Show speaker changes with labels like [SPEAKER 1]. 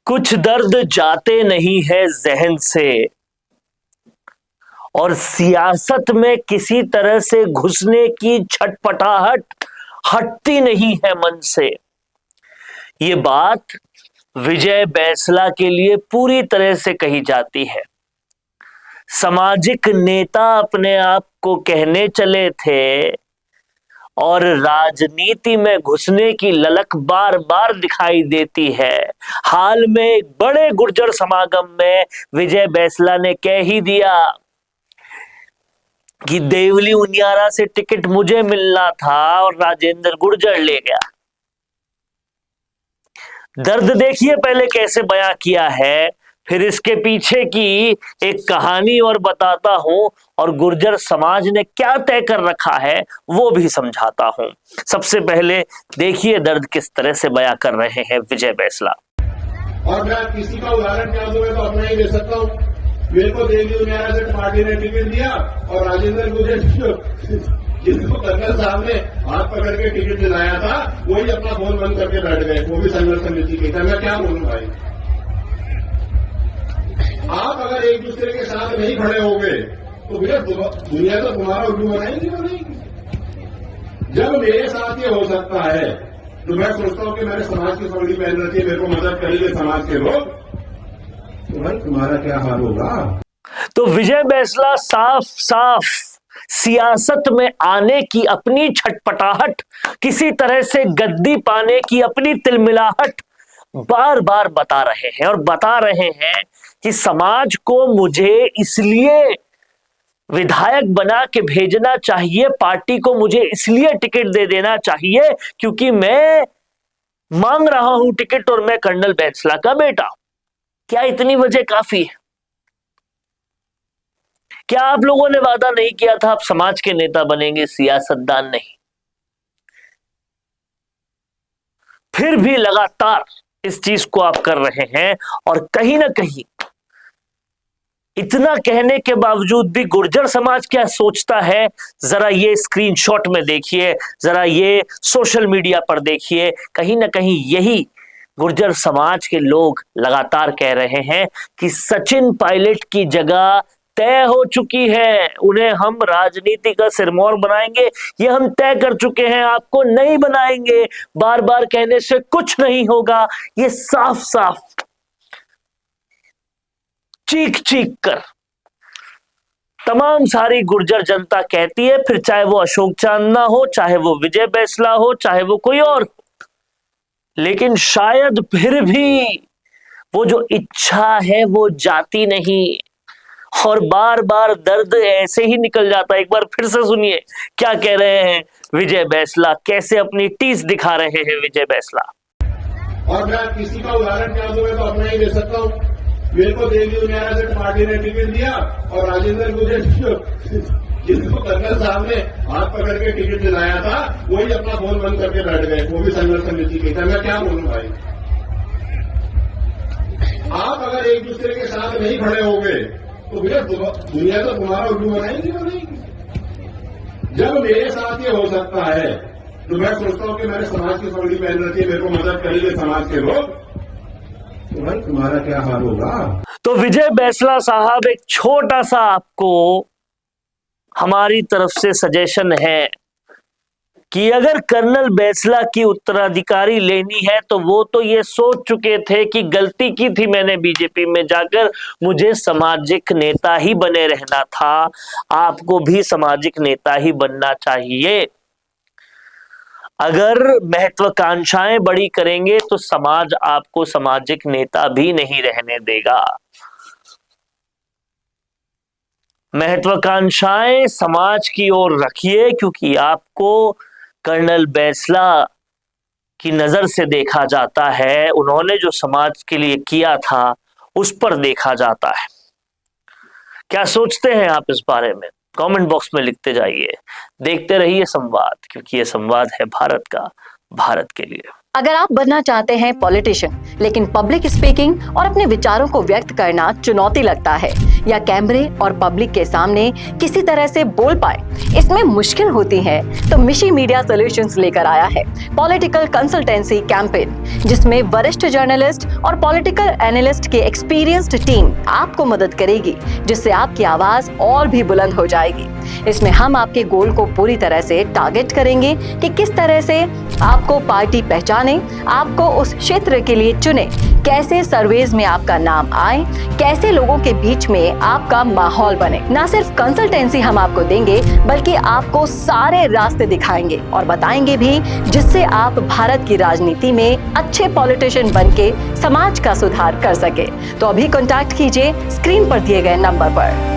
[SPEAKER 1] कुछ दर्द जाते नहीं है जहन से और सियासत में किसी तरह से घुसने की छटपटाहट हटती नहीं है मन से। ये बात विजय बैंसला के लिए पूरी तरह से कही जाती है। सामाजिक नेता अपने आप को कहने चले थे और राजनीति में घुसने की ललक बार बार दिखाई देती है। हाल में एक बड़े गुर्जर समागम में विजय बैंसला ने कह ही दिया कि देवली उनियारा से टिकट मुझे मिलना था और राजेंद्र गुर्जर ले गया। दर्द देखिए पहले कैसे बयां किया है, फिर इसके पीछे की एक कहानी और बताता हूं और गुर्जर समाज ने क्या तय कर रखा है वो भी समझाता हूं। सबसे पहले देखिए दर्द किस तरह से बयां कर रहे हैं विजय बैंसला।
[SPEAKER 2] और मैं किसी का उदाहरण क्या दूं, मैं तो अपना ही दे सकता हूं। मेरे को देवली उनियारा से पार्टी ने टिकट दिया और राजेंद्र गुर्जर जिसको कर्नल साहब ने हाथ पकड़ के टिकट दिलाया था वही अपना फोन बंद करके बैठ गए, वो भी संघर्ष समिति के। मैं क्या बोलूं भाई, आप अगर एक दूसरे के साथ नहीं खड़े होंगे तो भैया दुनिया तो तुम्हारा उल्लू बनाएगी। जब मेरे साथ ये हो सकता है तो मैं सोचता हूं कि मैंने समाज की पगड़ी पहन रखी है, मेरे को मदद करेंगे समाज के लोग, तो भाई तुम्हारा क्या हाल होगा।
[SPEAKER 1] तो विजय बैंसला साफ साफ सियासत में आने की अपनी छटपटाहट, किसी तरह से गद्दी पाने की अपनी तिलमिलाहट बार बार बता रहे हैं और बता रहे हैं कि समाज को मुझे इसलिए विधायक बना के भेजना चाहिए, पार्टी को मुझे इसलिए टिकट दे देना चाहिए क्योंकि मैं मांग रहा हूं टिकट और मैं कर्नल बैंसला का बेटा हूं। क्या इतनी वजह काफी है? क्या आप लोगों ने वादा नहीं किया था आप समाज के नेता बनेंगे, सियासतदान नहीं? फिर भी लगातार इस चीज को आप कर रहे हैं और कहीं ना कहीं इतना कहने के बावजूद भी गुर्जर समाज क्या सोचता है, जरा ये स्क्रीनशॉट में देखिए, जरा ये सोशल मीडिया पर देखिए। कहीं ना कहीं यही गुर्जर समाज के लोग लगातार कह रहे हैं कि सचिन पायलट की जगह तय हो चुकी है, उन्हें हम राजनीति का सिरमौर बनाएंगे, ये हम तय कर चुके हैं, आपको नहीं बनाएंगे, बार बार कहने से कुछ नहीं होगा। ये साफ साफ चीख चीख कर तमाम सारी गुर्जर जनता कहती है, फिर चाहे वो अशोक चांदना हो, चाहे वो विजय बैंसला हो, चाहे वो कोई और हो। लेकिन शायद फिर भी वो जो इच्छा है वो जाती नहीं और बार बार दर्द ऐसे ही निकल जाता है। एक बार फिर से सुनिए क्या कह रहे हैं विजय बैंसला, कैसे अपनी टीस दिखा रहे हैं विजय बैंसला।
[SPEAKER 2] और मैं किसी का उदाहरण क्या दूं, मैं तो अपना ही दे सकता हूं। मेरे को देवली उनियारा से पार्टी ने टिकट दिया और राजेंद्र गुर्जर जिसको कर्नल साहब ने हाथ पकड़ के टिकट दिलाया था वही अपना फोन बंद करके बैठ गए, वो भी संघर्ष समिति के। मैं क्या बोलूं भाई, आप अगर एक दूसरे के साथ नहीं खड़े होंगे तो भैया दुनिया तो तुम्हारा उल्लू बनाएगी। जब मेरे साथ ये हो सकता है तो मैं सोचता हूं कि मैंने समाज की पगड़ी पहन रखी है, मेरे को मदद करेंगे समाज के लोग, तो भाई तुम्हारा क्या हाल होगा।
[SPEAKER 1] तो विजय बैंसला साहब, एक छोटा सा आपको हमारी तरफ से सजेशन है कि अगर कर्नल बैंसला की उत्तराधिकारी लेनी है तो वो तो ये सोच चुके थे कि गलती की थी मैंने बीजेपी में जाकर, मुझे सामाजिक नेता ही बने रहना था। आपको भी सामाजिक नेता ही बनना चाहिए। अगर महत्वाकांक्षाएं बड़ी करेंगे तो समाज आपको सामाजिक नेता भी नहीं रहने देगा। महत्वाकांक्षाएं समाज की ओर रखिए क्योंकि आपको कर्नल बैंसला की नजर से देखा जाता है, उन्होंने जो समाज के लिए किया था उस पर देखा जाता है। क्या सोचते हैं आप इस बारे में? कमेंट बॉक्स में लिखते जाइए। देखते रहिए संवाद, क्योंकि यह संवाद है भारत का, भारत के लिए।
[SPEAKER 3] अगर आप बनना चाहते हैं पॉलिटिशियन, लेकिन पब्लिक स्पीकिंग और अपने विचारों को व्यक्त करना चुनौती लगता है, या कैमरे और पब्लिक के सामने किसी तरह से बोल पाए इसमें मुश्किल होती है, तो मिशी मीडिया सॉल्यूशंस लेकर आया है पॉलिटिकल कंसल्टेंसी कैंपेन, जिसमें वरिष्ठ जर्नलिस्ट और पॉलिटिकल एनालिस्ट की एक्सपीरियंस्ड टीम आपको मदद करेगी, जिससे आपकी आवाज और भी बुलंद हो जाएगी। इसमें हम आपके गोल को पूरी तरह से टारगेट करेंगे कि किस तरह से आपको पार्टी पहचाने, आपको उस क्षेत्र के लिए चुने, कैसे सर्वेज में आपका नाम आए, कैसे लोगों के बीच में आपका माहौल बने। ना सिर्फ कंसल्टेंसी हम आपको देंगे, बल्कि आपको सारे रास्ते दिखाएंगे और बताएंगे भी, जिससे आप भारत की राजनीति में अच्छे पॉलिटिशियन बनके समाज का सुधार कर सके। तो अभी कॉन्टैक्ट कीजिए स्क्रीन पर दिए गए नंबर पर।